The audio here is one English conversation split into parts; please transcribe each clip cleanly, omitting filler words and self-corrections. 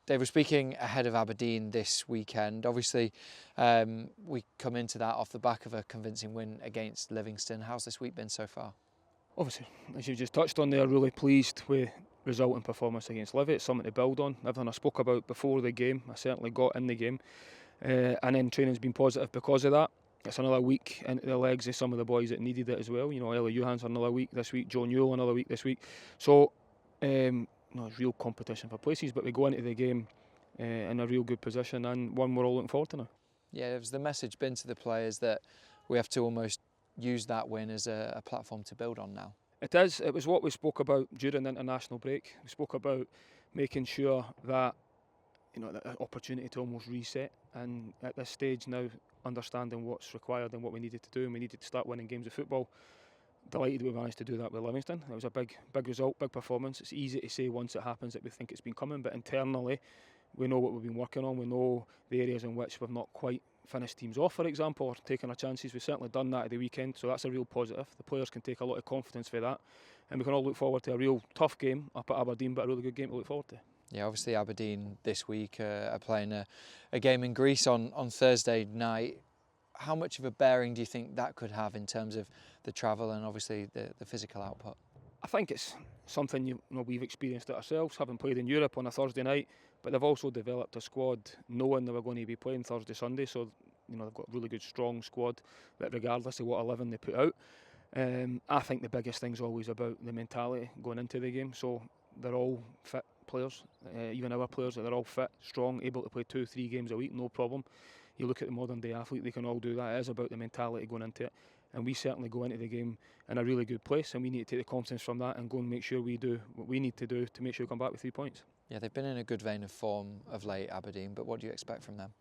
Dave, we're speaking ahead of Aberdeen this weekend. Obviously, we come into that off the back of a convincing win against Livingston. How's this week been so far? Obviously, as you just touched on there, really pleased with result and performance against Livy. It's something to build on. Everything I spoke about before the game, I certainly got in the game. And then training's been positive because of that. It's another week into the legs of some of the boys that needed it as well. You know, Ellie Johan's another week this week, Joe Newell another week this week. So, it's real competition for places, but we go into the game in a real good position and one we're all looking forward to now. Yeah, has the message been to the players that we have to almost use that win as a platform to build on now? It is. It was what we spoke about during the international break. We spoke about making sure that, that opportunity to almost reset, and at this stage now, understanding what's required and what we needed to do, and we needed to start winning games of football. Delighted we managed to do that with Livingston. It was a big result, big performance. It's easy to say once it happens that we think it's been coming, but internally we know what we've been working on. We know the areas in which we've not quite finished teams off, for example, or taken our chances. We've certainly done that at the weekend, so that's a real positive. The players can take a lot of confidence for that, and we can all look forward to a real tough game up at Aberdeen, but a really good game to look forward to. Yeah, obviously Aberdeen this week are playing a game in Greece on Thursday night. How much of a bearing do you think that could have in terms of the travel and obviously the physical output? I think it's something we've experienced it ourselves, having played in Europe on a Thursday night, but they've also developed a squad knowing they were going to be playing Thursday, Sunday, so they've got a really good, strong squad that regardless of what 11 they put out. I think the biggest thing's always about the mentality going into the game, so they're all fit players, even our players, they're all fit, strong, able to play 2-3 games a week, no problem. You look at the modern day athlete, they can all do that. It is about the mentality going into it, and we certainly go into the game in a really good place, and we need to take the confidence from that and go and make sure we do what we need to do to make sure we come back with 3 points. Yeah, they've been in a good vein of form of late, Aberdeen, but what do you expect from them?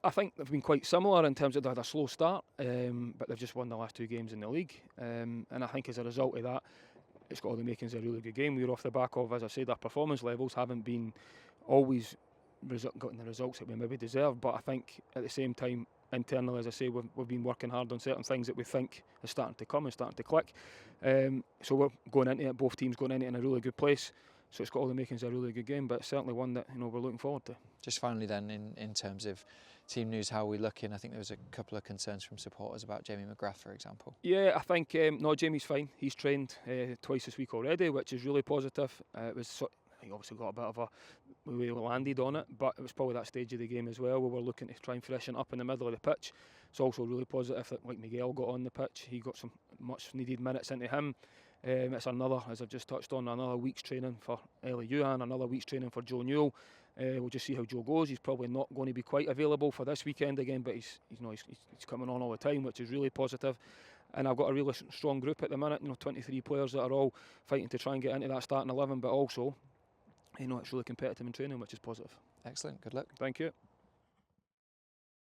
I think they've been quite similar in terms of they had a slow start, but they've just won the last 2 games in the league, and I think as a result of that, it's got all the makings of a really good game. We were off the back of, as I said, our performance levels haven't been always gotten the results that we maybe deserve, but I think at the same time, internally, as I say, we've been working hard on certain things that we think are starting to come and starting to click. So we're going into it, both teams going into it in a really good place. So it's got all the makings of a really good game, but it's certainly one that we're looking forward to. Just finally then, in terms of team news, how are we looking? I think there was a couple of concerns from supporters about Jamie McGrath, for example. Yeah, I think Jamie's fine. He's trained twice this week already, which is really positive. He obviously got a bit of a we landed on it, but it was probably that stage of the game as well where we're looking to try and freshen up in the middle of the pitch. It's also really positive that like Miguel got on the pitch. He got some much needed minutes into him. It's another, as I've just touched on, another week's training for Ellie Johan, another week's training for Joe Newell. We'll just see how Joe goes. He's probably not going to be quite available for this weekend again, but he's coming on all the time, which is really positive. And I've got a really strong group at the minute. 23 players that are all fighting to try and get into that starting 11, but also, it's really competitive in training, which is positive. Excellent. Good luck. Thank you.